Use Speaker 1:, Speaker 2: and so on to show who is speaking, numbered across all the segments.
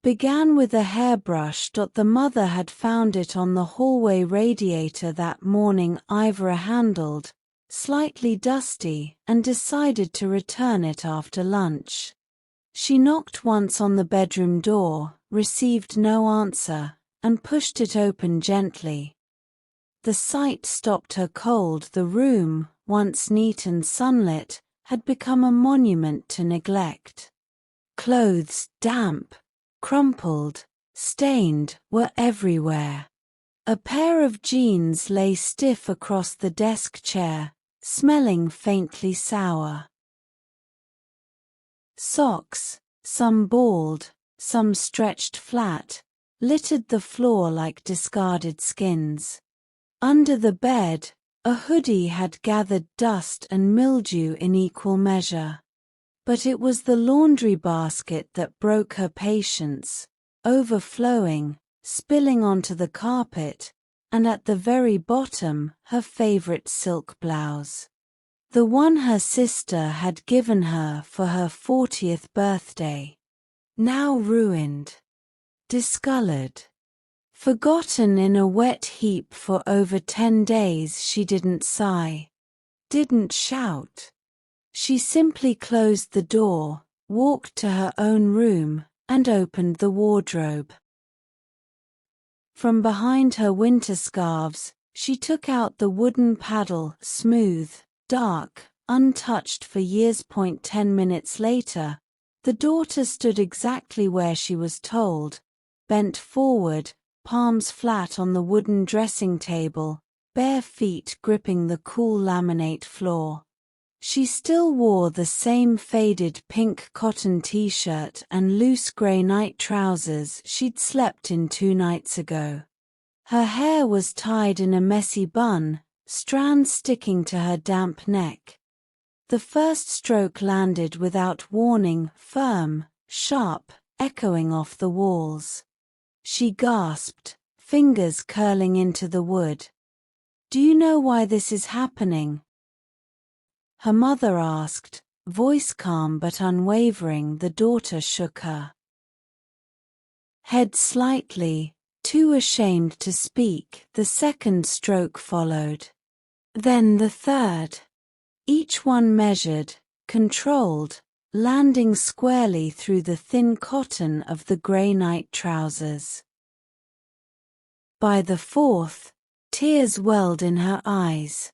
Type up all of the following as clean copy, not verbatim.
Speaker 1: began with a hairbrush. The mother had found it on the hallway radiator that morning, ivory-handled, slightly dusty, and decided to return it after lunch. She knocked once on the bedroom door, received no answer, and pushed it open gently. The sight stopped her cold. The room, once neat and sunlit, had become a monument to neglect. Clothes, damp, crumpled, stained, were everywhere. A pair of jeans lay stiff across the desk chair, smelling faintly sour. Socks, some balled, some stretched flat, littered the floor like discarded skins. Under the bed, a hoodie had gathered dust and mildew in equal measure. But it was the laundry basket that broke her patience, overflowing, spilling onto the carpet, and at the very bottom, her favorite silk blouse. The one her sister had given her for her 40th birthday. Now ruined, discolored, forgotten in a wet heap for over 10 days. She didn't sigh, didn't shout. She simply closed the door, walked to her own room, and opened the wardrobe. From behind her winter scarves, she took out the wooden paddle, smooth, dark, untouched for years. 10 minutes later, the daughter stood exactly where she was told, bent forward, palms flat on the wooden dressing table, bare feet gripping the cool laminate floor. She still wore the same faded pink cotton t-shirt and loose grey night trousers she'd slept in 2 nights ago. Her hair was tied in a messy bun, strands sticking to her damp neck. The first stroke landed without warning, firm, sharp, echoing off the walls. She gasped, fingers curling into the wood. "Do you know why this is happening?" her mother asked, voice calm but unwavering. The daughter shook her head slightly, too ashamed to speak. The second stroke followed. Then the third. Each one measured, controlled, landing squarely through the thin cotton of the grey night trousers. By the fourth, tears welled in her eyes.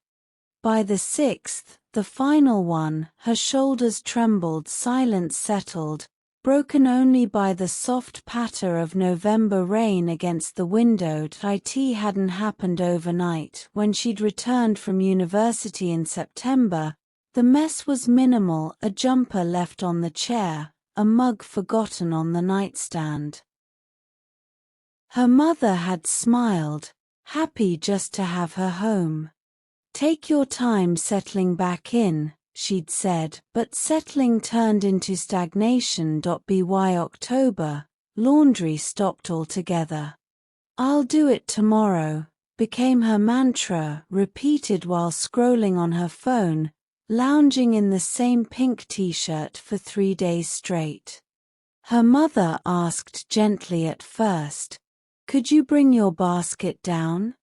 Speaker 1: By the sixth, the final one, her shoulders trembled. Silence settled, broken only by the soft patter of November rain against the window. It hadn't happened overnight. When she'd returned from university in September, the mess was minimal: a jumper left on the chair, a mug forgotten on the nightstand. Her mother had smiled, happy just to have her home. "Take your time settling back in," she'd said, but settling turned into stagnation. By October, laundry stopped altogether. "I'll do it tomorrow," became her mantra, repeated while scrolling on her phone, lounging in the same pink t-shirt for 3 days straight. Her mother asked gently at first, "Could you bring your basket down?"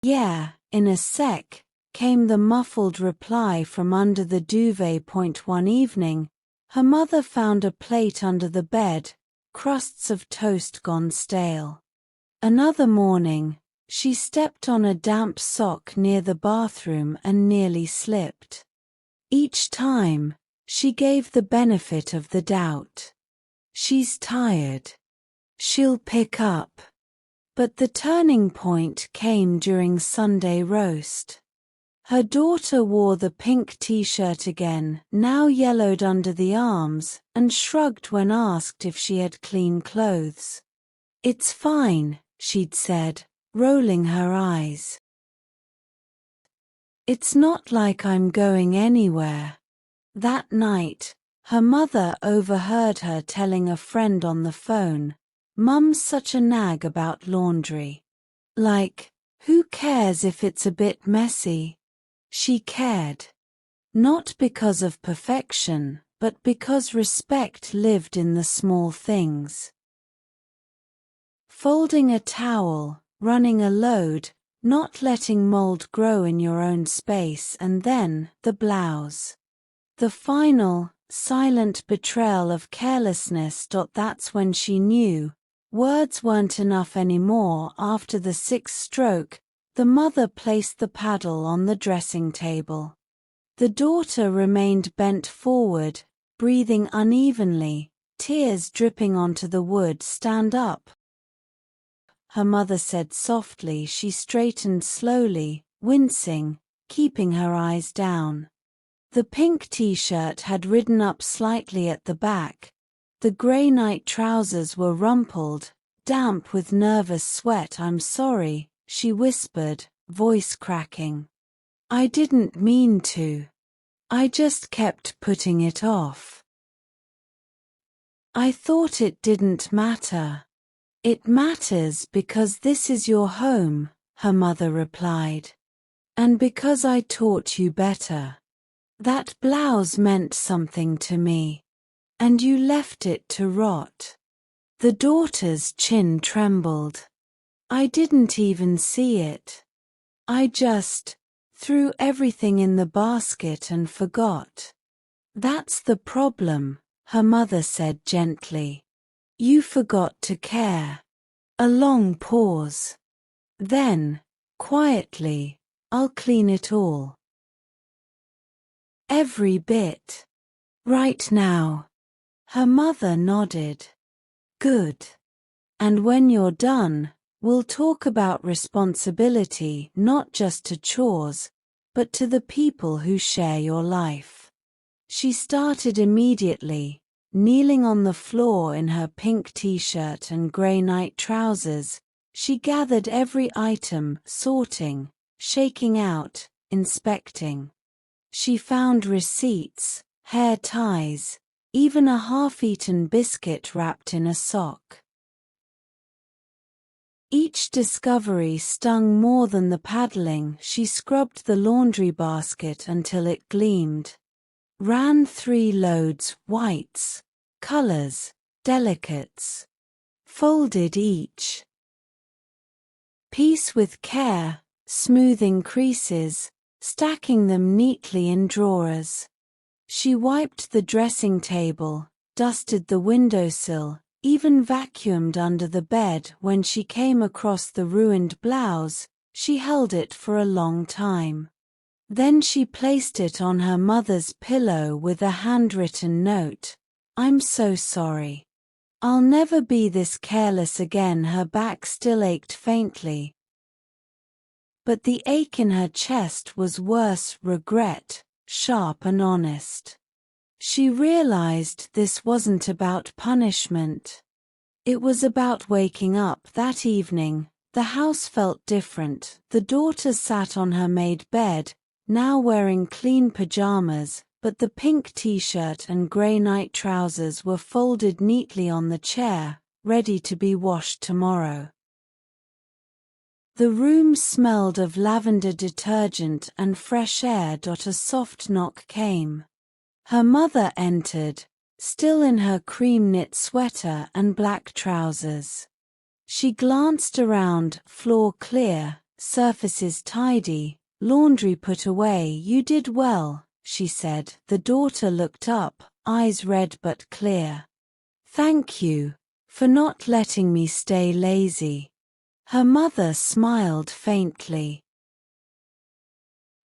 Speaker 1: "Yeah, in a sec," came the muffled reply from under the duvet. One evening, her mother found a plate under the bed, crusts of toast gone stale. Another morning, she stepped on a damp sock near the bathroom and nearly slipped. Each time, she gave the benefit of the doubt. "She's tired. She'll pick up." But the turning point came during Sunday roast. Her daughter wore the pink t-shirt again, now yellowed under the arms, and shrugged when asked if she had clean clothes. "It's fine," she'd said, rolling her eyes. "It's not like I'm going anywhere." That night, her mother overheard her telling a friend on the phone, "Mum's such a nag about laundry. Like, who cares if it's a bit messy?" She cared. Not because of perfection, but because respect lived in the small things. Folding a towel, running a load, not letting mold grow in your own space, and then the blouse. The final, silent betrayal of carelessness. That's when she knew words weren't enough anymore. After the sixth stroke, the mother placed the paddle on the dressing table. The daughter remained bent forward, breathing unevenly, tears dripping onto the wood. "Stand up," her mother said softly. She straightened slowly, wincing, keeping her eyes down. The pink t-shirt had ridden up slightly at the back. The grey night trousers were rumpled, damp with nervous sweat. "I'm sorry," she whispered, voice cracking. "I didn't mean to. I just kept putting it off. I thought it didn't matter." "It matters because this is your home," her mother replied. "And because I taught you better. That blouse meant something to me. And you left it to rot." The daughter's chin trembled. "I didn't even see it. I just threw everything in the basket and forgot." "That's the problem," her mother said gently. "You forgot to care." A long pause. Then, quietly, "I'll clean it all. Every bit. Right now." Her mother nodded. "Good. And when you're done, we'll talk about responsibility, not just to chores, but to the people who share your life." She started immediately, kneeling on the floor in her pink t-shirt and grey night trousers. She gathered every item, sorting, shaking out, inspecting. She found receipts, hair ties, even a half-eaten biscuit wrapped in a sock. Each discovery stung more than the paddling. She scrubbed the laundry basket until it gleamed. Ran 3 loads, whites, colors, delicates. Folded each piece with care, smoothing creases, stacking them neatly in drawers. She wiped the dressing table, dusted the windowsill, even vacuumed under the bed. When she came across the ruined blouse, she held it for a long time. Then she placed it on her mother's pillow with a handwritten note. "I'm so sorry. I'll never be this careless again." Her back still ached faintly, but the ache in her chest was worse, regret, sharp and honest. She realized this wasn't about punishment. It was about waking up. That evening, the house felt different. The daughter sat on her made bed, now wearing clean pajamas, but the pink t-shirt and grey night trousers were folded neatly on the chair, ready to be washed tomorrow. The room smelled of lavender detergent and fresh air. A soft knock came. Her mother entered, still in her cream knit sweater and black trousers. She glanced around, floor clear, surfaces tidy, laundry put away. "You did well," she said. The daughter looked up, eyes red but clear. "Thank you for not letting me stay lazy." Her mother smiled faintly.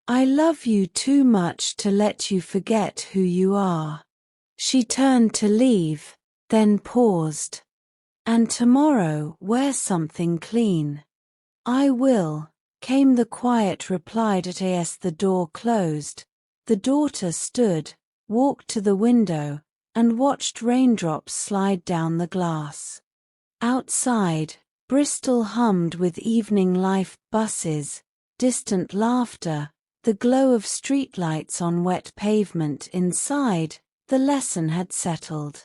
Speaker 1: "I love you too much to let you forget who you are." She turned to leave, then paused. "And tomorrow wear something clean." "I will," came the quiet reply. As the door closed, the daughter stood, walked to the window, and watched raindrops slide down the glass. Outside, Bristol hummed with evening life, buses, distant laughter, the glow of streetlights on wet pavement. Inside, the lesson had settled.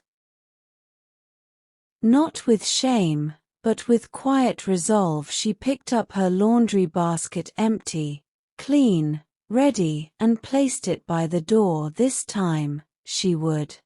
Speaker 1: Not with shame, but with quiet resolve. She picked up her laundry basket, empty, clean, ready, and placed it by the door. This time, she would.